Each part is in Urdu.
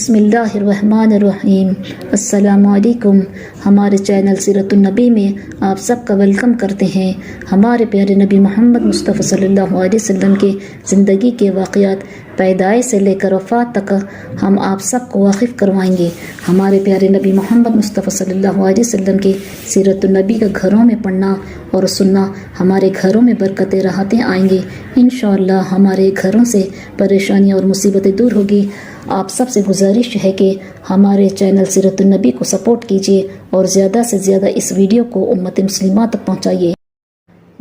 بسم اللہ الرحمن الرحیم۔ السلام علیکم۔ ہمارے چینل سیرت النبی میں آپ سب کا ویلکم کرتے ہیں۔ ہمارے پیارے نبی محمد مصطفیٰ صلی اللہ علیہ وسلم کی زندگی کے واقعات پیدائش سے لے کر وفات تک ہم آپ سب کو واقف کروائیں گے۔ ہمارے پیارے نبی محمد مصطفیٰ صلی اللہ علیہ وسلم کی سیرت النبی کا گھروں میں پڑھنا اور سننا ہمارے گھروں میں برکتیں راحتیں آئیں گی۔ انشاءاللہ ہمارے گھروں سے پریشانیاں اور مصیبتیں دور ہوگی۔ آپ سب سے گزارش ہے کہ ہمارے چینل سیرت النبی کو سپورٹ کیجیے اور زیادہ سے زیادہ اس ویڈیو کو امت مسلمہ تک پہنچائیے۔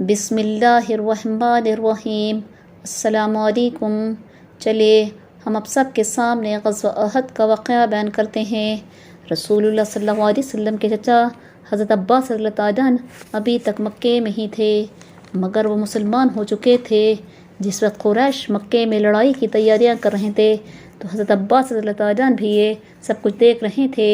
بسم اللہ الرحمن الرحیم۔ السلام علیکم۔ چلیے ہم اب سب کے سامنے غزوہ احد کا واقعہ بیان کرتے ہیں۔ رسول اللہ صلی اللہ علیہ وسلم کے چچا حضرت عباس رضی اللہ تعالیٰ عنہ ابھی تک مکے میں ہی تھے، مگر وہ مسلمان ہو چکے تھے۔ جس وقت قریش مکے میں لڑائی کی تیاریاں کر رہے تھے تو حضرت عباس رضی اللہ تعالیٰ عنہ بھی یہ سب کچھ دیکھ رہے تھے۔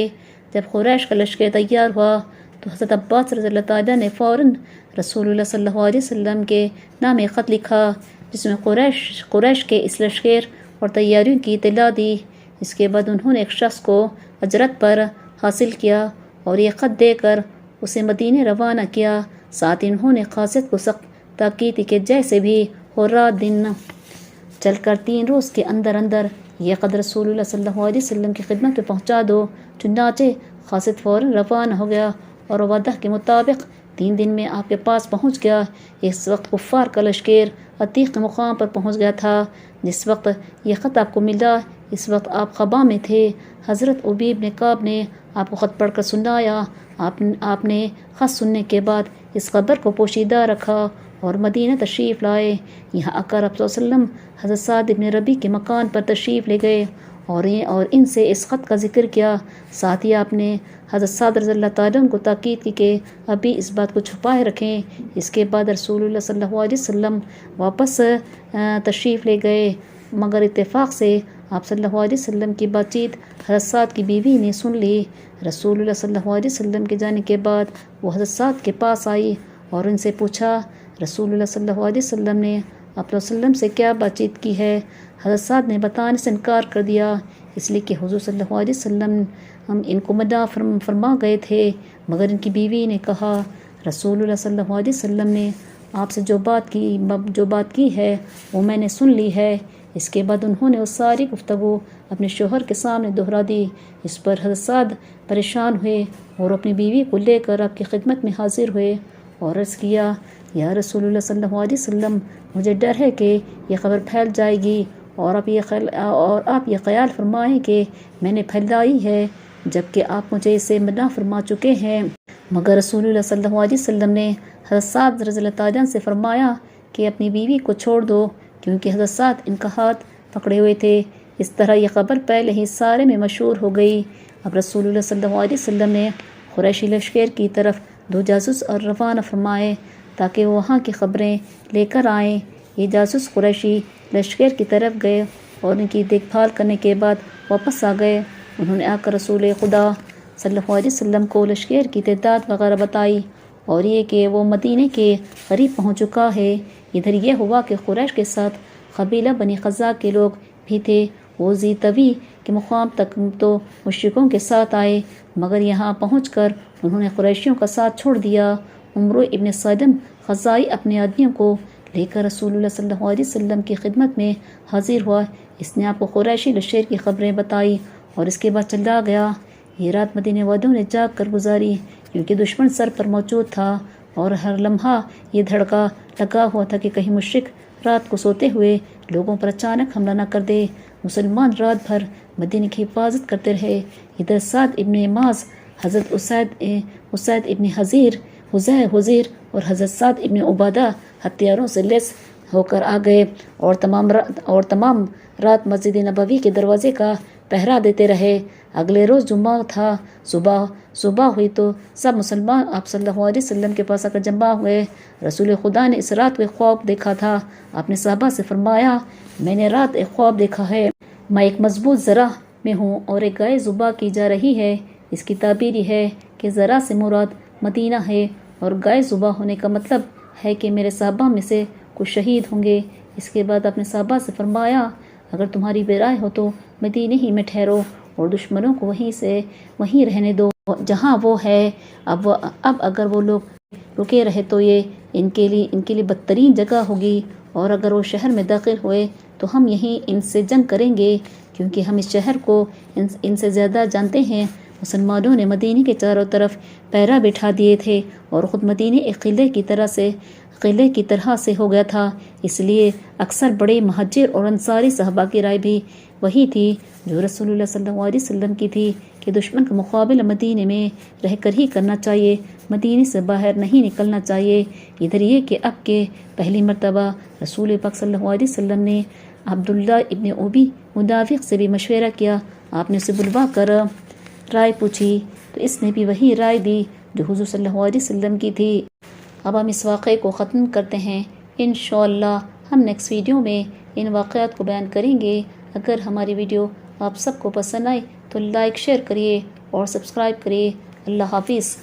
جب قریش کا لشکر تیار ہوا تو حضرت عباس رضی اللہ تعالیٰ عنہ نے فوراً رسول اللہ صلی اللہ علیہ وسلم کے نام ایک خط لکھا جس میں قریش کے اس لشکر اور تیاریوں کی اطلاع دی۔ اس کے بعد انہوں نے ایک شخص کو اجرت پر حاصل کیا اور یہ خط دے کر اسے مدینے روانہ کیا۔ ساتھ ہی انہوں نے قاصد کو سخت تاکید کہ جیسے بھی ہو رات دن چل کر 3 روز کے اندر اندر یہ خط رسول اللہ صلی اللہ علیہ وسلم کی خدمت میں پہنچا دو۔ چنانچہ قاصد فوراً روانہ ہو گیا اور وعدہ کے مطابق 3 دن میں آپ کے پاس پہنچ گیا۔ اس وقت کفار کا لشکر عتیق کے مقام پر پہنچ گیا تھا۔ جس وقت یہ خط آپ کو ملا اس وقت آپ خبا میں تھے۔ حضرت ابی بن کعب نے آپ کو خط پڑھ کر سنایا۔ آپ نے خط سننے کے بعد اس خبر کو پوشیدہ رکھا اور مدینہ تشریف لائے۔ یہاں آ کر آپ صلی اللہ علیہ وسلم حضرت سعد بن ربیع کے مکان پر تشریف لے گئے اور ان سے اس خط کا ذکر کیا۔ ساتھ ہی آپ نے حضرت سعد رضی اللہ تعالیٰ عنہ کو تاکید کی کہ ابھی اس بات کو چھپائے رکھیں۔ اس کے بعد رسول اللہ صلی اللہ علیہ وسلم واپس تشریف لے گئے، مگر اتفاق سے آپ صلی اللہ علیہ وسلم کی بات چیت حضرت سعد کی بیوی نے سن لی۔ رسول اللہ صلی اللہ علیہ وسلم کے جانے کے بعد وہ حضرت سعد کے پاس آئی اور ان سے پوچھا۔ رسول اللہ صلی اللہ علیہ وسلم نے آپ صلی اللہ علیہ وسلم سے کیا بات چیت کی ہے؟ حضرت سعد نے بتانے سے انکار کر دیا، اس لیے کہ حضور صلی اللہ علیہ وسلم ان کو مدعا فرما گئے تھے، مگر ان کی بیوی نے کہا رسول اللہ صلی اللہ علیہ وسلم نے آپ سے جو بات کی ہے وہ میں نے سن لی ہے۔ اس کے بعد انہوں نے وہ ساری گفتگو اپنے شوہر کے سامنے دہرا دی۔ اس پر حضرت سعد پریشان ہوئے اور اپنی بیوی کو لے کر آپ کی خدمت میں حاضر ہوئے اور عرض کیا یا رسول اللہ صلی اللہ علیہ وسلم، مجھے ڈر ہے کہ یہ خبر پھیل جائے گی اور آپ یہ خیال فرمائیں کہ میں نے پھیلائی ہے، جبکہ آپ مجھے اسے منع فرما چکے ہیں۔ مگر رسول اللہ صلی اللہ علیہ وسلم نے حضرت سعد رضی اللہ تعالیٰ عنہ سے فرمایا کہ اپنی بیوی کو چھوڑ دو، کیونکہ حضرت سعد ان کا ہاتھ پکڑے ہوئے تھے۔ اس طرح یہ خبر پہلے ہی سارے میں مشہور ہو گئی۔ اب رسول اللہ صلی اللہ علیہ وسلم نے قریشی لشکر کی طرف 2 جاسوس اور روانہ فرمائے تاکہ وہ وہاں کی خبریں لے کر آئیں۔ یہ جاسوس قریشی لشکر کی طرف گئے اور ان کی دیکھ بھال کرنے کے بعد واپس آ گئے۔ انہوں نے آ کر رسول خدا صلی اللہ علیہ وسلم کو لشکر کی تعداد وغیرہ بتائی اور یہ کہ وہ مدینے کے قریب پہنچ چکا ہے۔ ادھر یہ ہوا کہ قریش کے ساتھ قبیلہ بنی خزاع کے لوگ بھی تھے۔ وہ ذی طوی کے مقام تک تو مشرکوں کے ساتھ آئے، مگر یہاں پہنچ کر انہوں نے قریشیوں کا ساتھ چھوڑ دیا۔ عمرو ابن صدم خزاعی اپنے آدمیوں کو لے کر رسول اللہ صلی اللہ علیہ وسلم کی خدمت میں حاضر ہوا۔ اس نے آپ کو قریشی لشکر کی خبریں بتائی اور اس کے بعد چلا گیا۔ یہ رات مدینے والوں نے جاگ کر گزاری، کیونکہ دشمن سر پر موجود تھا اور ہر لمحہ یہ دھڑکا لگا ہوا تھا کہ کہیں مشرک رات کو سوتے ہوئے لوگوں پر اچانک حملہ نہ کر دے۔ مسلمان رات بھر مدینے کی حفاظت کرتے رہے۔ ادھر سعد ابن معاذ، حضرت اسید ابن حضیر اور حضرت سعد ابن عبادہ ہتھیاروں سے لیس ہو کر آ گئے اور تمام رات مسجد نبوی کے دروازے کا پہرا دیتے رہے۔ اگلے روز جمعہ تھا۔ صبح ہوئی تو سب مسلمان آپ صلی اللہ علیہ وسلم کے پاس آ کر جمع ہوئے۔ رسول خدا نے اس رات کو ایک خواب دیکھا تھا۔ آپ نے صحابہ سے فرمایا میں نے رات ایک خواب دیکھا ہے، میں ایک مضبوط ذرہ میں ہوں اور ایک گائے ذبح کی جا رہی ہے۔ اس کی تعبیر یہ ہے کہ ذرہ سے مراد مدینہ ہے اور گائے ذبح ہونے کا مطلب ہے کہ میرے صحابہ میں سے کچھ شہید ہوں گے۔ اس کے بعد اپنے صحابہ سے فرمایا اگر تمہاری برائے ہو تو مدینے ہی میں ٹھہرو اور دشمنوں کو وہیں رہنے دو جہاں وہ ہے۔ اب اگر وہ لوگ رکے رہے تو یہ ان کے لیے بدترین جگہ ہوگی، اور اگر وہ شہر میں داخل ہوئے تو ہم یہیں ان سے جنگ کریں گے، کیونکہ ہم اس شہر کو ان سے زیادہ جانتے ہیں۔ مسلمانوں نے مدینے کے چاروں طرف پہرا بٹھا دیے تھے، اور خود مدینے ایک قلعے کی طرح سے ہو گیا تھا، اس لیے اکثر بڑے مہاجر اور انصاری صحابہ کی رائے بھی وہی تھی جو رسول اللہ صلی اللہ علیہ وسلم کی تھی کہ دشمن کا مقابلہ مدینے میں رہ کر ہی کرنا چاہیے، مدینے سے باہر نہیں نکلنا چاہیے۔ ادھر یہ کہ اب کے پہلی مرتبہ رسول پاک صلی اللہ علیہ وسلم نے عبداللہ ابن ابی مدافق سے بھی مشورہ کیا، آپ نے اسے بلوا کر رائے پوچھی تو اس نے بھی وہی رائے دی جو حضور صلی اللہ علیہ وسلم کی تھی۔ اب ہم اس واقعے کو ختم کرتے ہیں، انشاءاللہ ہم نیکسٹ ویڈیو میں ان واقعات کو بیان کریں گے۔ اگر ہماری ویڈیو آپ سب کو پسند آئے تو لائک شیئر کریے اور سبسکرائب کریے۔ اللہ حافظ۔